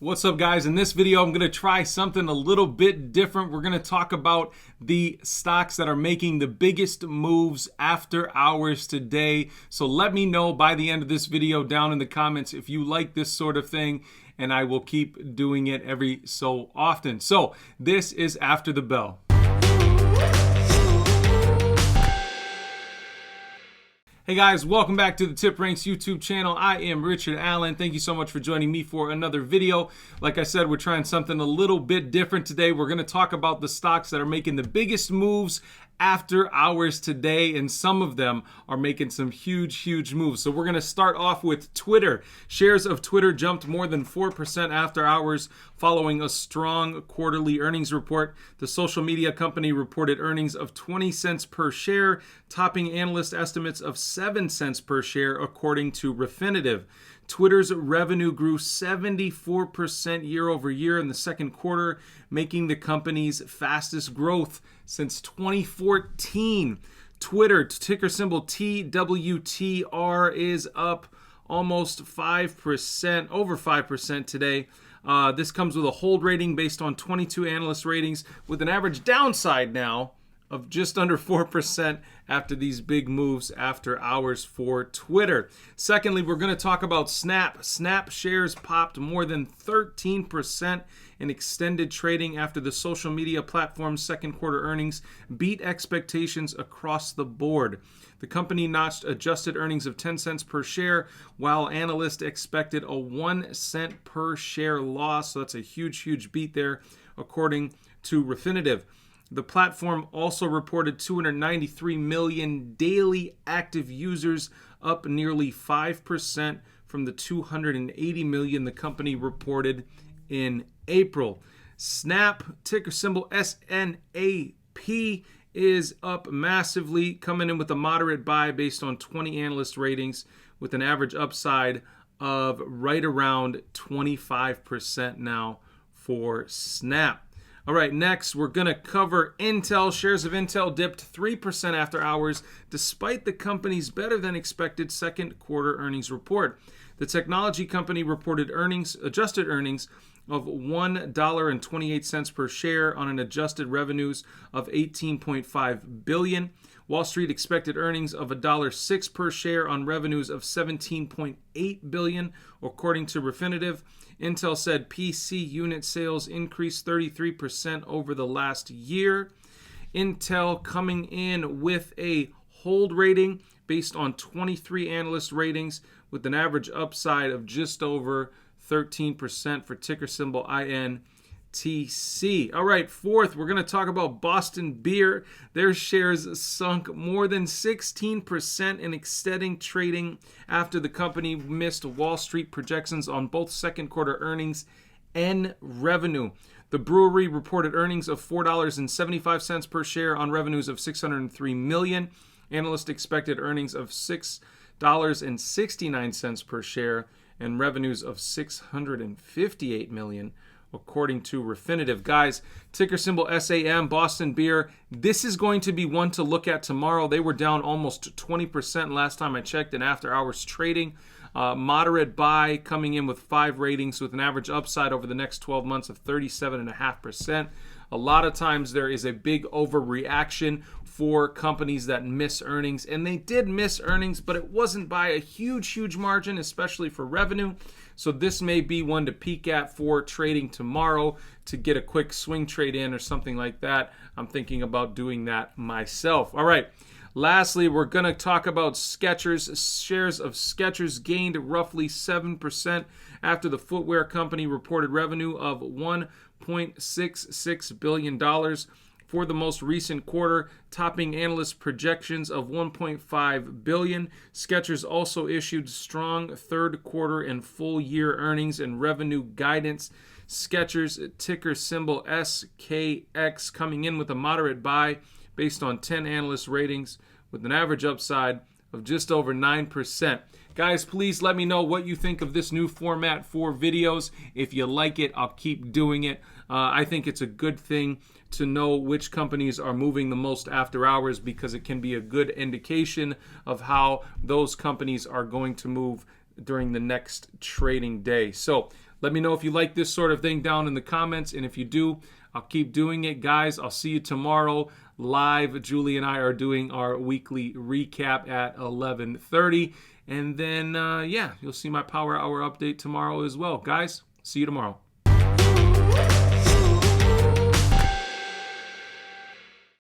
What's up, guys? In this video, I'm going to try something a little bit different. We're going to talk about the stocks that are making the biggest moves after hours today. So let me know by the end of this video down in the comments if you like this sort of thing, and I will keep doing it every so often. So this is After the Bell. Hey guys, welcome back to the TipRanks YouTube channel. I am Richard Allen. Thank you so much for joining me for another video. Like I said, we're trying something a little bit different today. We're going to talk about the stocks that are making the biggest moves after hours today, and some of them are making some huge moves. So we're going to start off with Twitter. Shares of Twitter jumped more than 4% after hours following a strong quarterly earnings report. The social media company reported earnings of 20 cents per share, topping analyst estimates of 7 cents per share, according to Refinitiv. Twitter's revenue grew 74% year over year in the second quarter, making the company's fastest growth since 2014. Twitter, ticker symbol TWTR, is up almost 5%, over 5% today. This comes with a hold rating based on 22 analyst ratings, with an average downside now of just under 4% after these big moves after hours for Twitter. Secondly, we're going to talk about Snap. Snap shares popped more than 13% in extended trading after the social media platform's second quarter earnings beat expectations across the board. The company notched adjusted earnings of 10 cents per share, while analysts expected a 1 cent per share loss. So that's a huge beat there, according to Refinitiv. The platform also reported 293 million daily active users, up nearly 5% from the 280 million the company reported in April. Snap, ticker symbol SNAP, is up massively, coming in with a moderate buy based on 20 analyst ratings, with an average upside of right around 25% now for Snap. All right, next we're going to cover Intel. Shares of Intel dipped 3% after hours, despite the company's better than expected second quarter earnings report. The technology company reported adjusted earnings of $1.28 per share on an adjusted revenues of $18.5 billion. Wall Street expected earnings of $1.06 per share on revenues of $17.8 billion, according to Refinitiv. Intel said PC unit sales increased 33% over the last year. Intel coming in with a hold rating based on 23 analyst ratings, with an average upside of just over 13% for ticker symbol INTC. All right, fourth, we're going to talk about Boston Beer. Their shares sunk more than 16% in extending trading after the company missed Wall Street projections on both second quarter earnings and revenue. The brewery reported earnings of $4.75 per share on revenues of $603 million. Analysts expected earnings of $6.69 per share and revenues of $658 million, according to Refinitiv. Guys, ticker symbol SAM, Boston Beer. This is going to be one to look at tomorrow. They were down almost 20% last time I checked in after hours trading. Moderate buy, coming in with 5 ratings, with an average upside over the next 12 months of 37.5%. A lot of times there is a big overreaction for companies that miss earnings, and they did miss earnings, but it wasn't by a huge margin, especially for revenue. So this may be one to peek at for trading tomorrow to get a quick swing trade in or something like that. I'm thinking about doing that myself. All right. Lastly, we're going to talk about Skechers. Shares of Skechers gained roughly 7% after the footwear company reported revenue of $1.66 billion for the most recent quarter, topping analyst projections of $1.5 billion. Skechers also issued strong third quarter and full year earnings and revenue guidance. Skechers, ticker symbol SKX, coming in with a moderate buy based on 10 analyst ratings, with an average upside of just over 9%. Guys, please let me know what you think of this new format for videos. If you like it, I'll keep doing it. I think it's a good thing to know which companies are moving the most after hours, because it can be a good indication of how those companies are going to move during the next trading day. So Let me know if you like this sort of thing down in the comments, and if you do, I'll keep doing it. Guys, I'll see you tomorrow live. Julie and I are doing our weekly recap at 11:30. And then, yeah, you'll see my Power Hour update tomorrow as well. Guys, see you tomorrow.